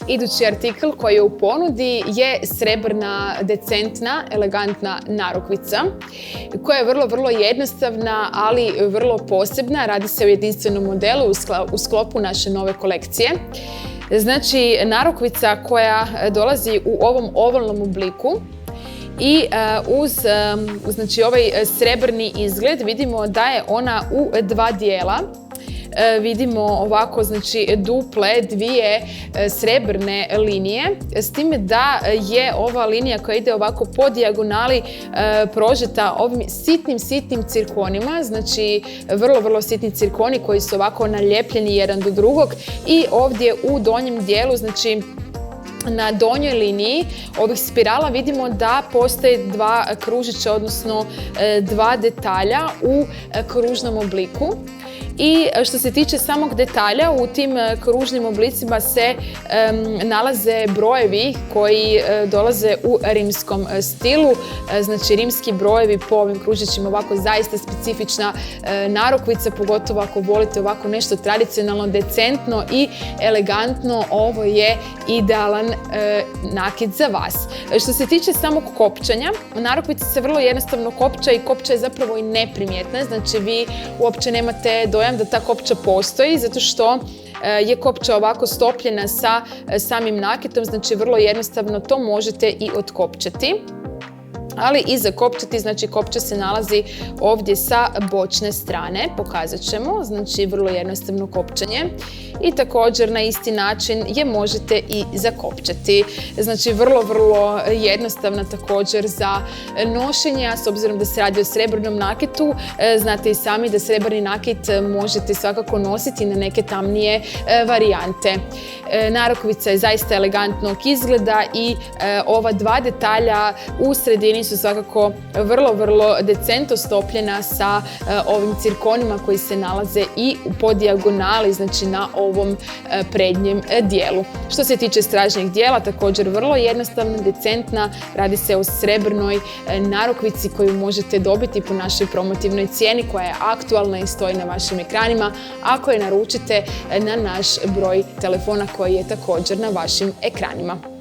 Idući artikl koji je u ponudi je srebrna, decentna, elegantna narukvica koja je vrlo jednostavna, ali vrlo posebna. Radi se o jedinstvenom modelu u sklopu naše nove kolekcije. Znači, narukvica koja dolazi u ovom ovalnom obliku i uz znači, ovaj srebrni izgled vidimo da je ona u dva dijela. Vidimo ovako, znači, duple dvije srebrne linije, s time da je ova linija koja ide ovako po dijagonali prožeta ovim sitnim cirkonima, znači vrlo sitni cirkoni koji su ovako nalijepljeni jedan do drugog i ovdje u donjem dijelu, znači na donjoj liniji ovih spirala vidimo da postoje dva kružića, odnosno dva detalja u kružnom obliku. I što se tiče samog detalja, u tim kružnim oblicima se nalaze brojevi koji dolaze u rimskom stilu. Znači, rimski brojevi po ovim kružićima, ovako zaista specifična narukvica, pogotovo ako volite ovako nešto tradicionalno, decentno i elegantno, ovo je idealan nakit za vas. Što se tiče samog kopčanja, narukvica se vrlo jednostavno kopča i kopča je zapravo i neprimjetna, znači vi uopće nemate dojam da ta kopča postoji, zato što je kopča ovako stopljena sa samim nakitom, znači vrlo jednostavno to možete i otkopčati. Ali i zakopčati, znači kopča se nalazi ovdje sa bočne strane, pokazat ćemo, znači vrlo jednostavno kopčanje. I također na isti način je možete i zakopčati. Znači vrlo jednostavna također za nošenje, a s obzirom da se radi o srebrnom nakitu, znate i sami da srebrni nakit možete svakako nositi na neke tamnije varijante. Narukvica je zaista elegantnog izgleda i ova dva detalja u sredini su svakako vrlo decentno stopljena sa ovim cirkonima koji se nalaze i po dijagonali, znači na ovom prednjem dijelu. Što se tiče stražnjeg dijela, također vrlo jednostavna, decentna, radi se o srebrnoj narukvici koju možete dobiti po našoj promotivnoj cijeni koja je aktualna i stoji na vašim ekranima ako je naručite na naš broj telefona koji je također na vašim ekranima.